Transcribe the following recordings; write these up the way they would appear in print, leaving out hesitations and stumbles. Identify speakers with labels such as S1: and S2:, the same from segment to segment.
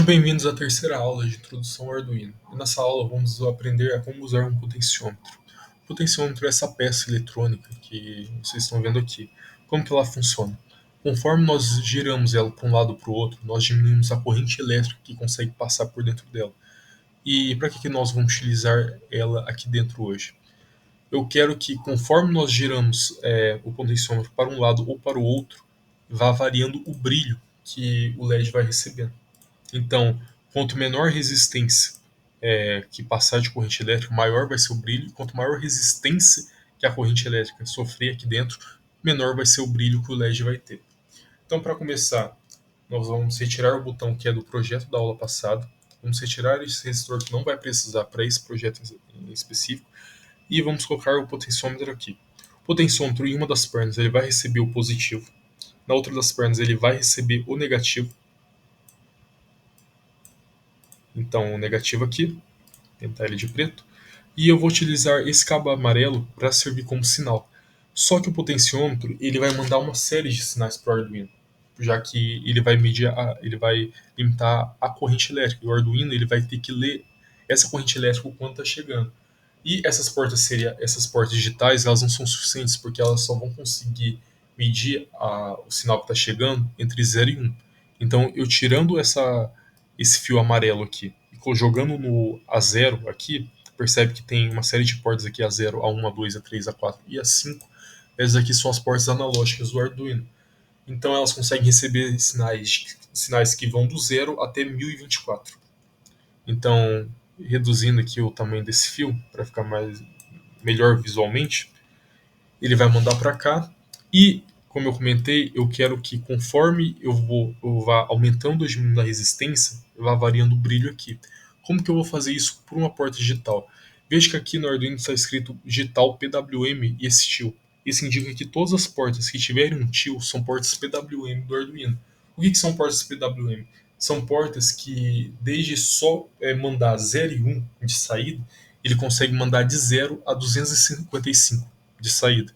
S1: Bem-vindos à terceira aula de Introdução ao Arduino. E nessa aula vamos aprender a como usar um potenciômetro. O potenciômetro é essa peça eletrônica que vocês estão vendo aqui. Como que ela funciona? Conforme nós giramos ela para um lado ou para o outro, nós diminuímos a corrente elétrica que consegue passar por dentro dela. E para que nós vamos utilizar ela aqui dentro hoje? Eu quero que conforme nós giramos o potenciômetro para um lado ou para o outro, vá variando o brilho que o LED vai recebendo. Então, quanto menor resistência que passar de corrente elétrica, maior vai ser o brilho. Quanto maior resistência que a corrente elétrica sofrer aqui dentro, menor vai ser o brilho que o LED vai ter. Então, para começar, nós vamos retirar o botão que é do projeto da aula passada. Vamos retirar esse resistor que não vai precisar para esse projeto em específico. E vamos colocar o potenciômetro aqui. O potenciômetro, em uma das pernas, ele vai receber o positivo. Na outra das pernas, ele vai receber o negativo. Então, o negativo aqui, pintar ele de preto. E eu vou utilizar esse cabo amarelo para servir como sinal. Só que o potenciômetro ele vai mandar uma série de sinais para o Arduino, já que ele vai medir, ele vai limitar a corrente elétrica. E o Arduino ele vai ter que ler essa corrente elétrica o quanto está chegando. E essas portas digitais elas não são suficientes porque elas só vão conseguir medir o sinal que está chegando entre 0 e 1. Então eu tirando esse fio amarelo aqui e jogando no A0 aqui, percebe que tem uma série de portas aqui, A0, A1, A2, A3, A4 e A5. Essas aqui são as portas analógicas do Arduino. Então elas conseguem receber sinais que vão do 0 até 1024. Então, reduzindo aqui o tamanho desse fio para ficar melhor visualmente, ele vai mandar para cá e, como eu comentei, eu quero que conforme eu vá aumentando ou diminuindo a resistência, vá variando o brilho aqui. Como que eu vou fazer isso por uma porta digital? Veja que aqui no Arduino está escrito digital PWM e esse tio. Isso indica que todas as portas que tiverem um tio são portas PWM do Arduino. O que são portas PWM? São portas que, desde só mandar 0 e 1 de saída, ele consegue mandar de 0 a 255 de saída.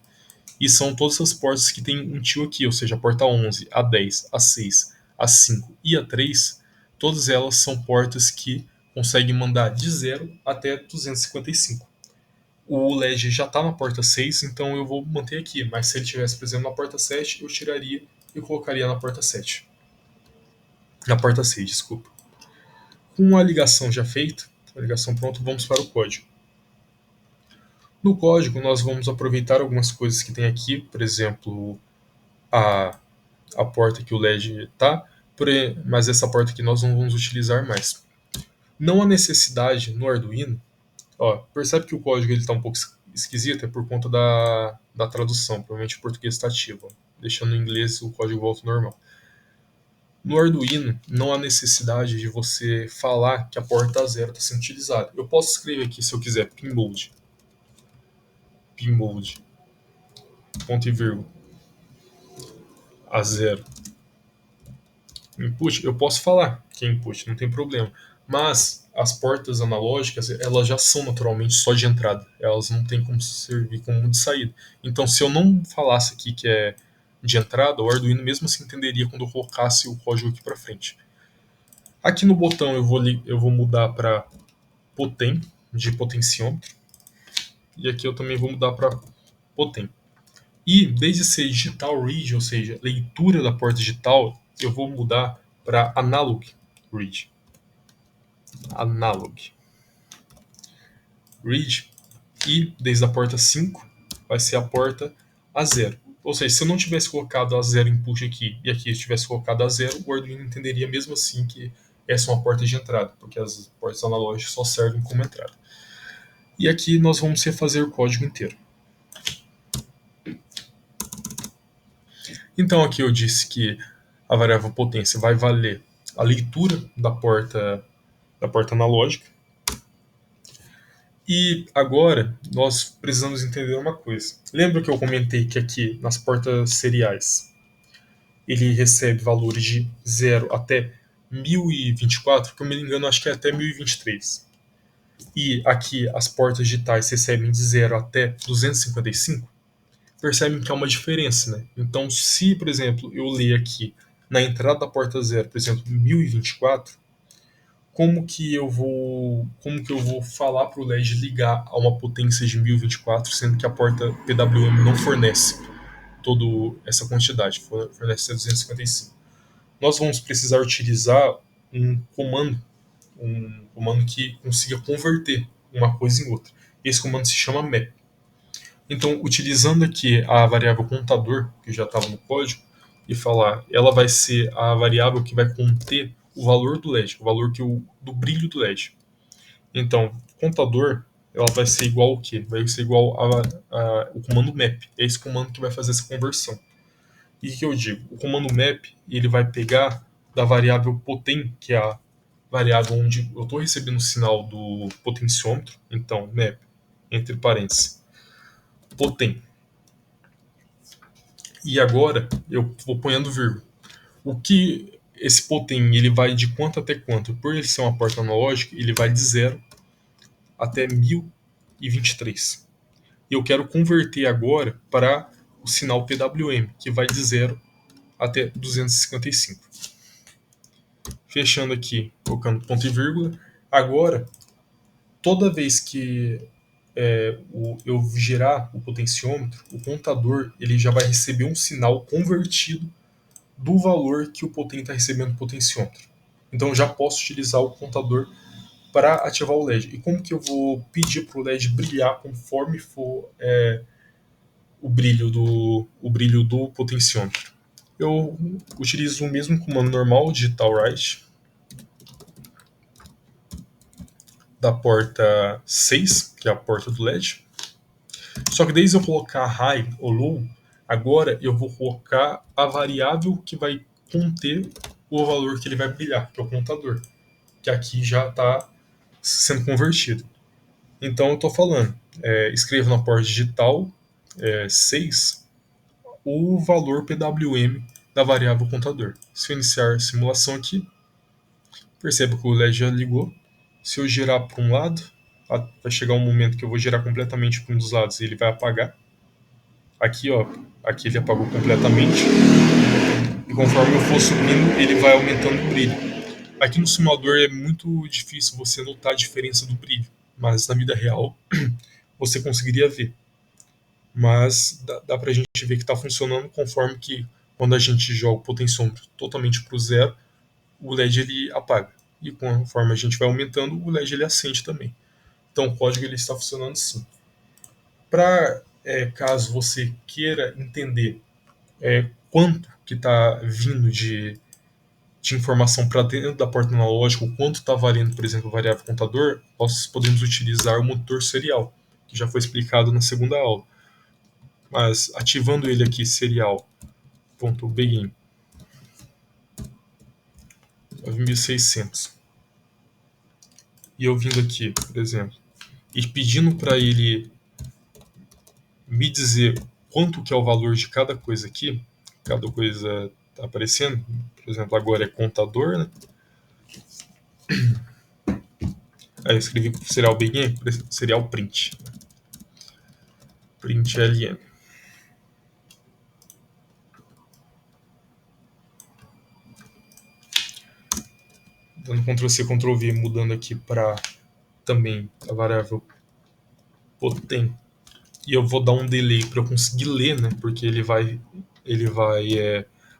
S1: E são todas as portas que tem um tio aqui, ou seja, a porta 11, a 10, a 6, a 5 e a 3, todas elas são portas que conseguem mandar de 0 até 255. O LED já está na porta 6, então eu vou manter aqui, mas se ele estivesse, por exemplo, na porta 7, eu tiraria e colocaria na porta 7. Na porta 6, desculpa. Com a ligação já feita, a ligação pronta, vamos para o código. No código, nós vamos aproveitar algumas coisas que tem aqui, por exemplo, a porta que o LED está, mas essa porta aqui nós não vamos utilizar mais. Não há necessidade no Arduino, percebe que o código está um pouco esquisito, é por conta da tradução, provavelmente o português está ativo. Deixando em inglês o código volta ao normal. No Arduino, não há necessidade de você falar que a porta 0 está sendo utilizada. Eu posso escrever aqui, se eu quiser, pinboard, ponto e vírgula, A0. Input, eu posso falar que é input, não tem problema. Mas as portas analógicas, elas já são naturalmente só de entrada. Elas não têm como servir como de saída. Então, se eu não falasse aqui que é de entrada, o Arduino mesmo assim entenderia quando eu colocasse o código aqui para frente. Aqui no botão eu vou mudar para potem, de potenciômetro. E aqui eu também vou mudar para potem. E desde ser digital read, ou seja, leitura da porta digital, eu vou mudar para analog read. Analog read. E desde a porta 5 vai ser a porta A0. Ou seja, se eu não tivesse colocado A0 input aqui e aqui eu tivesse colocado A0, o Arduino entenderia mesmo assim que essa é uma porta de entrada, porque as portas analógicas só servem como entrada. E aqui nós vamos refazer o código inteiro. Então aqui eu disse que a variável potência vai valer a leitura da porta analógica. E agora nós precisamos entender uma coisa. Lembra que eu comentei que aqui nas portas seriais ele recebe valores de 0 até 1024, que eu me engano acho que é até 1023. E aqui as portas digitais recebem de 0 até 255. Percebem que há uma diferença, né? Então, se, por exemplo, eu ler aqui na entrada da porta 0, por exemplo, 1024, como que eu vou falar para o LED ligar a uma potência de 1024, sendo que a porta PWM não fornece toda essa quantidade, fornece 255. Nós vamos precisar utilizar um comando que consiga converter uma coisa em outra. Esse comando se chama map. Então, utilizando aqui a variável contador, que já estava no código, e falar, ela vai ser a variável que vai conter o valor do LED, o valor do brilho do LED. Então, contador, ela vai ser igual ao quê? Vai ser igual o comando map. É esse comando que vai fazer essa conversão. E o que eu digo? O comando map, ele vai pegar da variável poten, que é a variável onde eu estou recebendo o sinal do potenciômetro. Então, map, entre parênteses, poten. E agora eu vou ponhando vírgula. O que esse poten, ele vai de quanto até quanto? Por ele ser uma porta analógica, ele vai de 0 até 1023. E eu quero converter agora para o sinal PWM, que vai de 0 até 255. Fechando aqui, colocando ponto e vírgula. Agora, toda vez que eu girar o potenciômetro, o contador ele já vai receber um sinal convertido do valor que o poten está recebendo do potenciômetro. Então, eu já posso utilizar o contador para ativar o LED. E como que eu vou pedir para o LED brilhar conforme for o brilho do potenciômetro? Eu utilizo o mesmo comando normal, digital right, da porta 6, que é a porta do LED. Só que desde eu colocar high ou low, agora eu vou colocar a variável que vai conter o valor que ele vai brilhar, que é o contador, que aqui já está sendo convertido. Então eu estou falando, escrevo na porta digital 6 o valor PWM da variável contador. Se eu iniciar a simulação aqui, perceba que o LED já ligou. Se eu girar para um lado, vai chegar um momento que eu vou girar completamente para um dos lados e ele vai apagar. Aqui, ó, aqui ele apagou completamente. E conforme eu for subindo, ele vai aumentando o brilho. Aqui no simulador é muito difícil você notar a diferença do brilho, mas na vida real você conseguiria ver. Mas dá pra gente ver que está funcionando conforme que quando a gente joga o potenciômetro totalmente para o zero, o LED ele apaga. E conforme a gente vai aumentando, o LED ele acende também. Então o código ele está funcionando sim. Para caso você queira entender quanto que está vindo de informação para dentro da porta analógica, o quanto está valendo, por exemplo, a variável contador, nós podemos utilizar o monitor serial, que já foi explicado na segunda aula. Mas ativando ele aqui, serial.begin 9600, e eu vindo aqui, por exemplo, e pedindo para ele me dizer quanto que é o valor de cada coisa aqui, cada coisa está aparecendo, por exemplo, agora é contador, né? Aí eu escrevi serial begin, serial print. Print ln. Dando Ctrl C, Ctrl V, mudando aqui para também a variável poten. E eu vou dar um delay para eu conseguir ler, né? Porque ele vai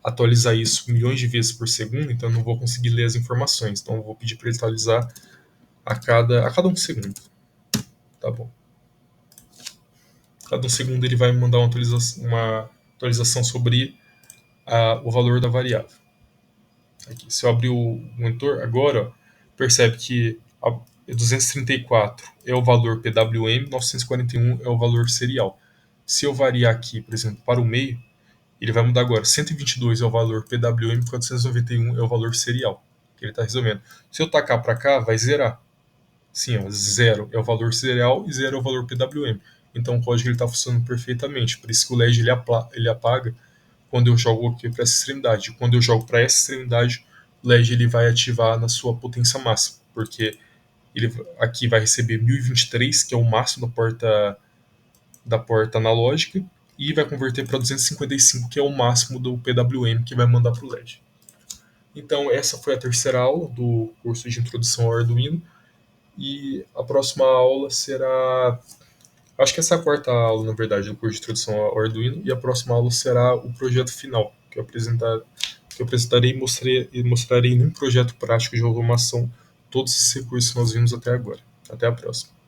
S1: atualizar isso milhões de vezes por segundo, então eu não vou conseguir ler as informações. Então eu vou pedir para ele atualizar a cada um segundo. Tá bom. Cada um segundo ele vai me mandar uma atualização sobre o valor da variável. Aqui, se eu abrir o monitor agora, ó, percebe que 234 é o valor PWM, 941 é o valor serial. Se eu variar aqui, por exemplo, para o meio, ele vai mudar agora. 122 é o valor PWM, 491 é o valor serial que ele está resolvendo. Se eu tacar para cá, vai zerar. Sim, ó, 0 é o valor serial e 0 é o valor PWM. Então o código está funcionando perfeitamente. Por isso que o LED ele apaga quando eu jogo aqui para essa extremidade. Quando eu jogo para essa extremidade, o LED ele vai ativar na sua potência máxima, porque ele aqui vai receber 1023, que é o máximo da porta analógica, e vai converter para 255, que é o máximo do PWM que vai mandar para o LED. Então, essa foi a terceira aula do curso de Introdução ao Arduino. E a próxima aula será. Acho que essa é a quarta aula, na verdade, do curso de Introdução ao Arduino. E a próxima aula será o projeto final, que eu apresentarei e mostrarei num projeto prático de automação todos esses recursos que nós vimos até agora. Até a próxima.